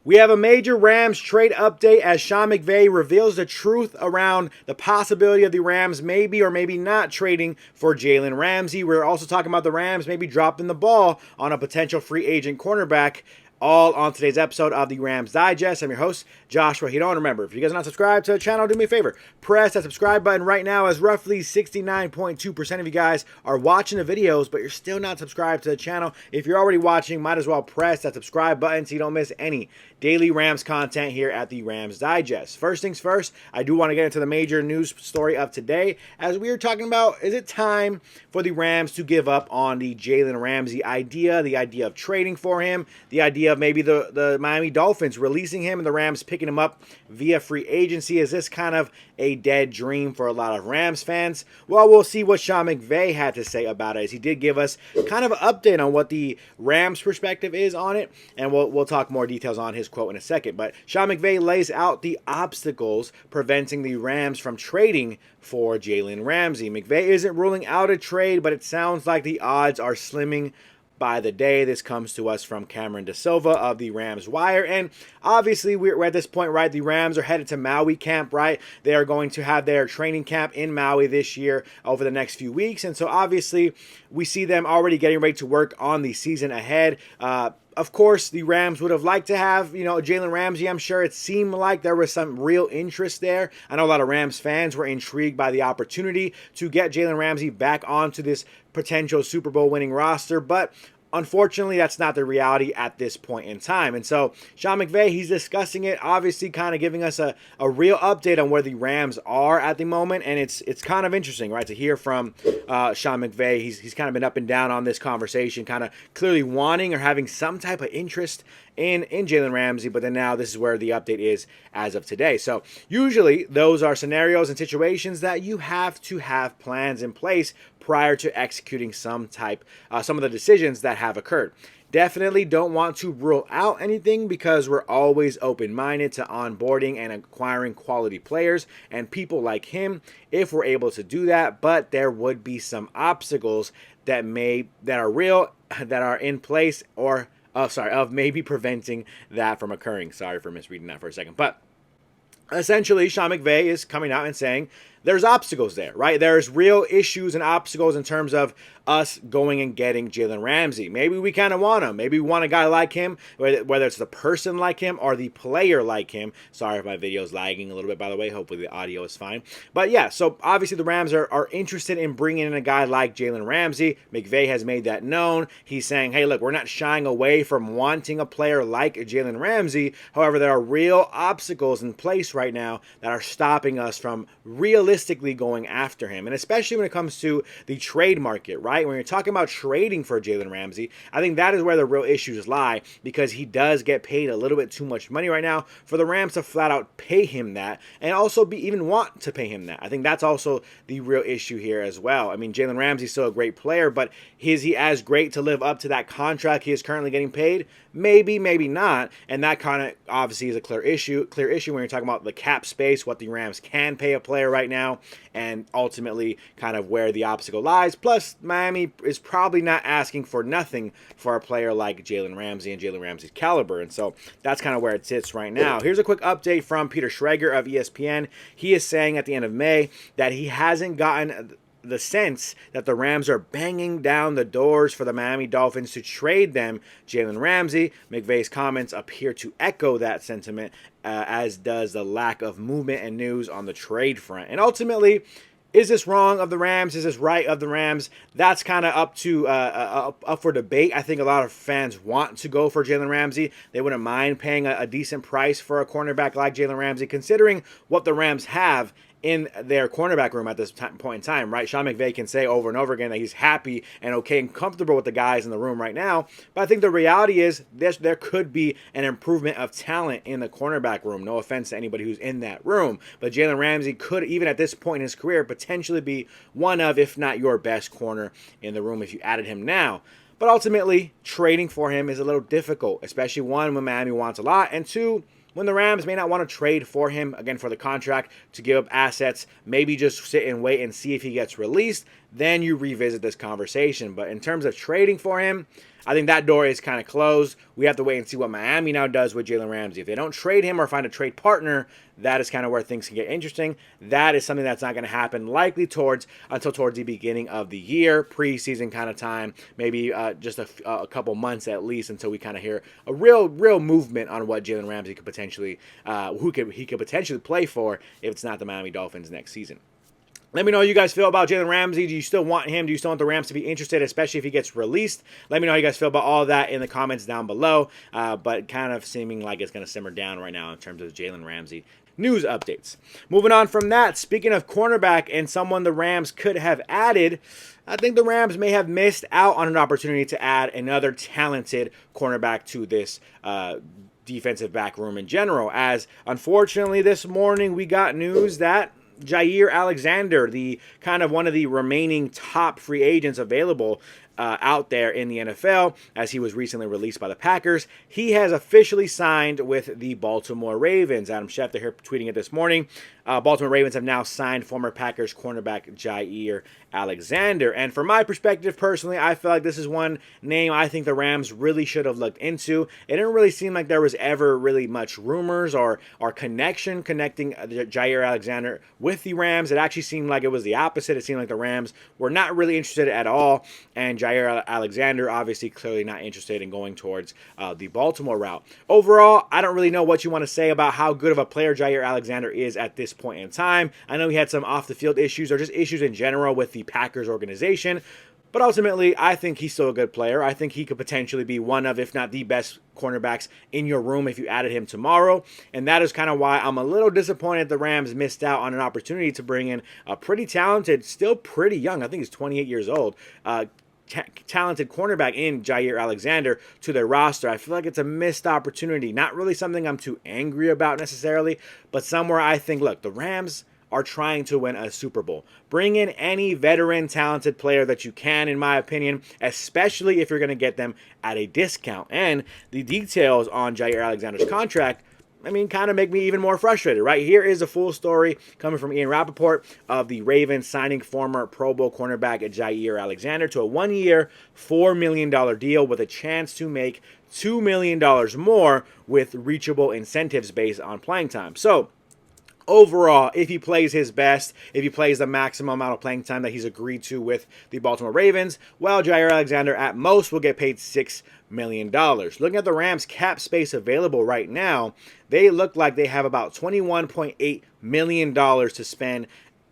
We have a major Rams trade update as Sean McVay reveals the truth around the possibility of the Rams maybe or maybe not trading for Jalen Ramsey. We're also talking about the Rams maybe dropping the ball on a potential free agent cornerback. All on today's episode of the Rams Digest. I'm your host, Joshua Giron. Remember, if you guys are not subscribed to the channel, do me a favor. Press that subscribe button right now, as roughly 69.2% of you guys are watching the videos, but you're still not subscribed to the channel. If you're already watching, might as well press that subscribe button so you don't miss any daily Rams content here at the Rams Digest. First things first, I do want to get into the major news story of today, as we are talking about, is it time for the Rams to give up on the Jalen Ramsey idea, the idea of trading for him, the idea of maybe the Miami Dolphins releasing him and the Rams picking him up via free agency? Is this kind of a dead dream for a lot of Rams fans? Well, we'll see what Sean McVay had to say about it, as he did give us kind of an update on what the Rams' perspective is on it, and we'll talk more details on his quote in a second. But Sean McVay lays out the obstacles preventing the Rams from trading for Jalen Ramsey. McVay isn't ruling out a trade, but it sounds like the odds are slimming by the day. This comes to us from Cameron De Silva of the Rams Wire. And obviously, we're at this point, right? The Rams are headed to Maui camp, right? They are going to have their training camp in Maui this year over the next few weeks. And so obviously, we see them already getting ready to work on the season ahead. Of course, the Rams would have liked to have, Jalen Ramsey. I'm sure it seemed like there was some real interest there. I know a lot of Rams fans were intrigued by the opportunity to get Jalen Ramsey back onto this potential Super Bowl winning roster, but unfortunately, that's not the reality at this point in time. And so Sean McVay, he's discussing it, obviously kind of giving us a real update on where the Rams are at the moment. And it's kind of interesting, right, to hear from Sean McVay. He's kind of been up and down on this conversation, kind of clearly wanting or having some type of interest in Jalen Ramsey, but then now this is where the update is as of today. So usually those are scenarios and situations that you have to have plans in place prior to executing some of the decisions that have occurred. Definitely don't want to rule out anything, because we're always open-minded to onboarding and acquiring quality players and people like him if we're able to do that, but there would be some obstacles that are real, that are in place, or of maybe preventing that from occurring. Sorry for misreading that for a second. But essentially, Sean McVay is coming out and saying there's obstacles there, right? There's real issues and obstacles in terms of us going and getting Jalen Ramsey. Maybe we kind of want him. Maybe we want a guy like him, whether it's the person like him or the player like him. Sorry if my video is lagging a little bit, by the way. Hopefully the audio is fine. But yeah, so obviously the Rams are interested in bringing in a guy like Jalen Ramsey. McVay has made that known. He's saying, hey, look, we're not shying away from wanting a player like Jalen Ramsey. However, there are real obstacles in place right now that are stopping us from realistically going after him. And especially when it comes to the trade market, right? When you're talking about trading for Jalen Ramsey, I think that is where the real issues lie, because he does get paid a little bit too much money right now for the Rams to flat out pay him that, and also even want to pay him that. I think that's also the real issue here as well. I mean, Jalen Ramsey's still a great player, but is he as great to live up to that contract he is currently getting paid? Maybe, maybe not. And that kind of obviously is a clear issue when you're talking about the cap space, what the Rams can pay a player right now, and ultimately kind of where the obstacle lies. Plus, Miami is probably not asking for nothing for a player like Jalen Ramsey and Jalen Ramsey's caliber. And so that's kind of where it sits right now. Here's a quick update from Peter Schrager of ESPN. He is saying at the end of May that he hasn't gotten the sense that the Rams are banging down the doors for the Miami Dolphins to trade them Jalen Ramsey. McVay's comments appear to echo that sentiment, as does the lack of movement and news on the trade front. And ultimately, is this wrong of the Rams? Is this right of the Rams? That's kind of up for debate. I think a lot of fans want to go for Jalen Ramsey. They wouldn't mind paying a decent price for a cornerback like Jalen Ramsey, considering what the Rams have in their cornerback room at this point in time, right? Sean McVay can say over and over again that he's happy and okay and comfortable with the guys in the room right now. But I think the reality is there could be an improvement of talent in the cornerback room. No offense to anybody who's in that room. But Jalen Ramsey could, even at this point in his career, potentially be one of, if not your best corner in the room if you added him now. But ultimately, trading for him is a little difficult, especially one, when Miami wants a lot, and two, when the Rams may not want to trade for him, again, for the contract, to give up assets, maybe just sit and wait and see if he gets released, then you revisit this conversation. But in terms of trading for him, I think that door is kind of closed. We have to wait and see what Miami now does with Jalen Ramsey. If they don't trade him or find a trade partner, that is kind of where things can get interesting. That is something that's not going to happen likely until towards the beginning of the year, preseason kind of time, maybe just a couple months at least, until we kind of hear a real movement on what Jalen Ramsey could potentially, he could potentially play for if it's not the Miami Dolphins next season. Let me know how you guys feel about Jalen Ramsey. Do you still want him? Do you still want the Rams to be interested, especially if he gets released? Let me know how you guys feel about all of that in the comments down below. But kind of seeming like it's going to simmer down right now in terms of Jalen Ramsey news updates. Moving on from that, speaking of cornerback and someone the Rams could have added, I think the Rams may have missed out on an opportunity to add another talented cornerback to this defensive back room in general, as unfortunately this morning we got news that Jaire Alexander, the kind of one of the remaining top free agents available out there in the NFL, as he was recently released by the Packers, he has officially signed with the Baltimore Ravens. Adam Schefter here tweeting it this morning. Baltimore Ravens have now signed former Packers cornerback Jaire Alexander. And from my perspective, personally, I feel like this is one name I think the Rams really should have looked into. It didn't really seem like there was ever really much rumors or connecting Jaire Alexander with the Rams. It actually seemed like it was the opposite. It seemed like the Rams were not really interested at all. And Jaire Alexander, obviously, clearly not interested in going towards the Baltimore route. Overall, I don't really know what you want to say about how good of a player Jaire Alexander is at this point in time. I know he had some off-the-field issues or just issues in general with the Packers organization, but ultimately, I think he's still a good player. I think he could potentially be one of, if not the best cornerbacks in your room if you added him tomorrow. And that is kind of why I'm a little disappointed the Rams missed out on an opportunity to bring in a pretty talented, still pretty young, I think he's 28 years old, talented cornerback in Jaire Alexander to their roster. I feel like it's a missed opportunity. Not really something I'm too angry about necessarily, but somewhere I think, look, the Rams are trying to win a Super Bowl. Bring in any veteran, talented player that you can, in my opinion, especially if you're going to get them at a discount. And the details on Jaire Alexander's contract, I mean, kind of make me even more frustrated, right? Here is a full story coming from Ian Rappaport of the Ravens signing former Pro Bowl cornerback Jaire Alexander to a one-year, $4 million deal with a chance to make $2 million more with reachable incentives based on playing time. So, overall, if he plays his best, if he plays the maximum amount of playing time that he's agreed to with the Baltimore Ravens, well, Jaire Alexander at most will get paid $6 million. Looking at the Rams cap space available right now, they look like they have about $21.8 million to spend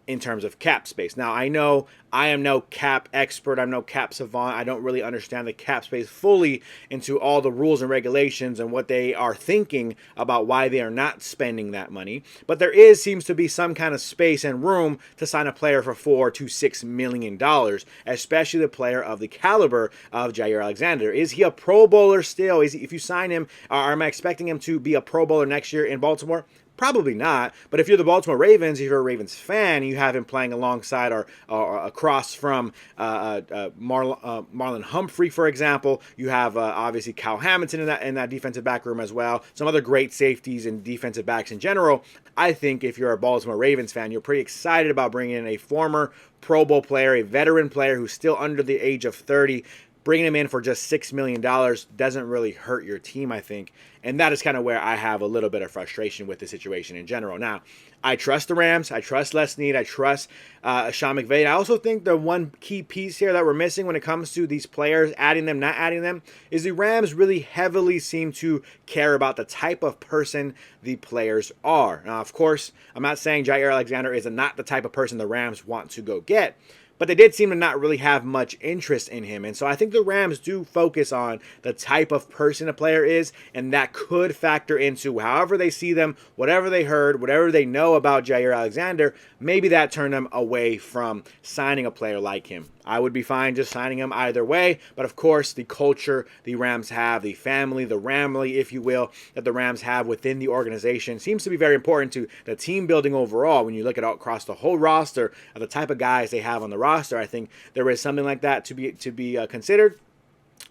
in terms of cap space. Now, I know I am no cap expert. I'm no cap savant. I don't really understand the cap space fully into all the rules and regulations and what they are thinking about why they are not spending that money. But there seems to be some kind of space and room to sign a player for $4 to $6 million, especially the player of the caliber of Jaire Alexander. Is he a Pro Bowler still? If you sign him, am I expecting him to be a Pro Bowler next year in Baltimore? Probably not, but if you're the Baltimore Ravens, if you're a Ravens fan, you have him playing alongside or across from Marlon Humphrey, for example. You have obviously Kyle Hamilton in that defensive back room as well. Some other great safeties and defensive backs in general. I think if you're a Baltimore Ravens fan, you're pretty excited about bringing in a former Pro Bowl player, a veteran player who's still under the age of 30. Bringing him in for just $6 million doesn't really hurt your team, I think. And that is kind of where I have a little bit of frustration with the situation in general. Now, I trust the Rams. I trust Les Snead. I trust Sean McVay. And I also think the one key piece here that we're missing when it comes to these players, adding them, not adding them, is the Rams really heavily seem to care about the type of person the players are. Now, of course, I'm not saying Jaire Alexander is not the type of person the Rams want to go get, but they did seem to not really have much interest in him. And so I think the Rams do focus on the type of person a player is, and that could factor into however they see them, whatever they heard, whatever they know about Jaire Alexander, maybe that turned them away from signing a player like him. I would be fine just signing him either way, but of course the culture the Rams have, the family, the Ramley, if you will, that the Rams have within the organization seems to be very important to the team building overall. When you look at across the whole roster of the type of guys they have on the roster, I think there is something like that to be considered.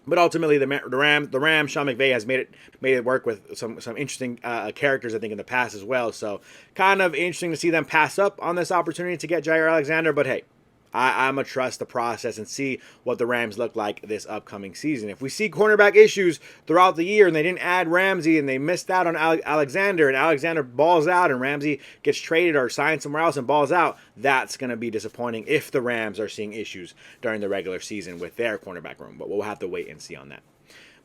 But ultimately, the Rams, Sean McVay has made it work with some interesting characters, I think, in the past as well. So kind of interesting to see them pass up on this opportunity to get Jair Alexander. But hey, I'm going to trust the process and see what the Rams look like this upcoming season. If we see cornerback issues throughout the year and they didn't add Ramsey and they missed out on Alexander and Alexander balls out and Ramsey gets traded or signed somewhere else and balls out, that's going to be disappointing if the Rams are seeing issues during the regular season with their cornerback room. But we'll have to wait and see on that.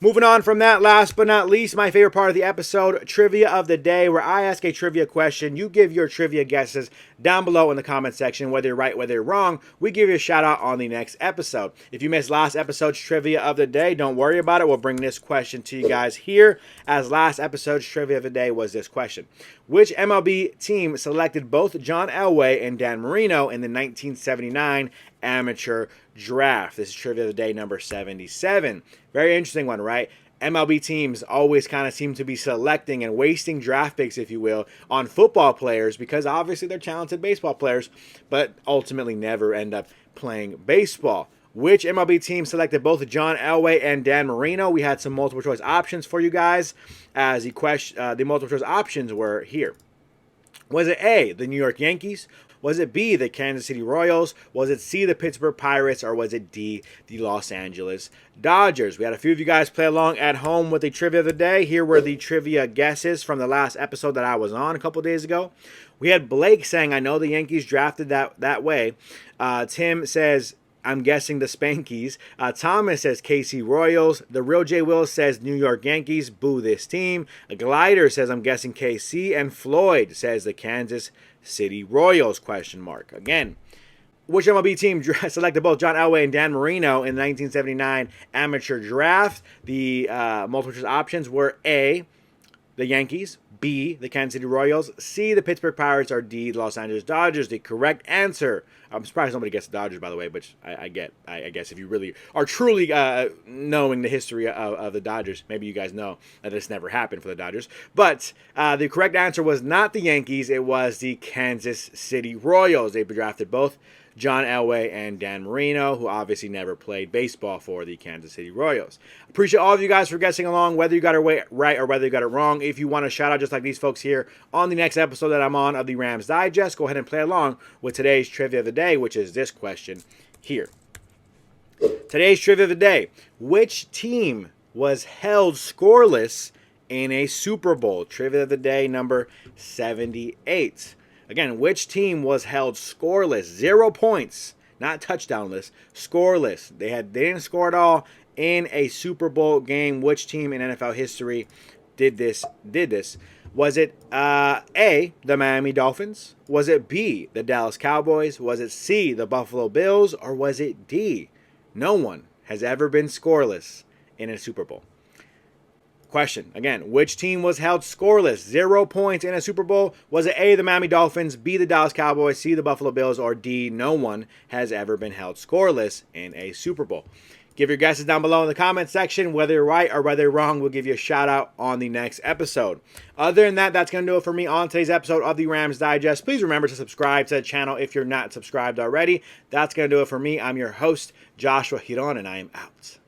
Moving on from that, last but not least, my favorite part of the episode, Trivia of the Day, where I ask a trivia question. You give your trivia guesses down below in the comment section. Whether you're right, whether you're wrong, we give you a shout out on the next episode. If you missed last episode's Trivia of the Day, don't worry about it. We'll bring this question to you guys here, as last episode's Trivia of the Day was this question. Which MLB team selected both John Elway and Dan Marino in the 1979 amateur draft? This is Trivia of the Day number 77. Very interesting one, right? MLB teams always kind of seem to be selecting and wasting draft picks, if you will, on football players because obviously they're talented baseball players, but ultimately never end up playing baseball. Which MLB team selected both John Elway and Dan Marino? We had some multiple choice options for you guys, as the multiple choice options were here. Was it A, the New York Yankees? Was it B, the Kansas City Royals? Was it C, the Pittsburgh Pirates? Or was it D, the Los Angeles Dodgers? We had a few of you guys play along at home with the Trivia of the Day. Here were the trivia guesses from the last episode that I was on a couple days ago. We had Blake saying, I know the Yankees drafted that way. Tim says, I'm guessing the Spankies. Thomas says KC Royals. The Real J Will says New York Yankees. Boo this team. A Glider says I'm guessing KC. And Floyd says the Kansas City Royals, ? Again, which MLB team selected both John Elway and Dan Marino in the 1979 amateur draft? The multiple choice options were A, the Yankees, B, the Kansas City Royals, C, the Pittsburgh Pirates, or D, the Los Angeles Dodgers. The correct answer, I'm surprised nobody gets the Dodgers, by the way, but I guess if you really are truly knowing the history of the Dodgers, maybe you guys know that this never happened for the Dodgers. But the correct answer was not the Yankees, it was the Kansas City Royals. They drafted both John Elway and Dan Marino, who obviously never played baseball for the Kansas City Royals. Appreciate all of you guys for guessing along, whether you got it right or whether you got it wrong. If you want to shout out just like these folks here on the next episode that I'm on of the Rams Digest, go ahead and play along with today's Trivia of the Day, which is this question here. Today's Trivia of the Day. Which team was held scoreless in a Super Bowl? Trivia of the Day number 78. Again, which team was held scoreless? 0 points, not touchdownless, scoreless. They didn't score at all in a Super Bowl game. Which team in NFL history did this? Was it A, the Miami Dolphins? Was it B, the Dallas Cowboys? Was it C, the Buffalo Bills? Or was it D, no one has ever been scoreless in a Super Bowl? Question, again, which team was held scoreless? 0 points in a Super Bowl. Was it A, the Miami Dolphins, B, the Dallas Cowboys, C, the Buffalo Bills, or D, no one has ever been held scoreless in a Super Bowl? Give your guesses down below in the comment section. Whether you're right or whether you're wrong, we'll give you a shout out on the next episode. Other than that, that's going to do it for me on today's episode of the Rams Digest. Please remember to subscribe to the channel if you're not subscribed already. That's going to do it for me. I'm your host, Joshua Giron, and I am out.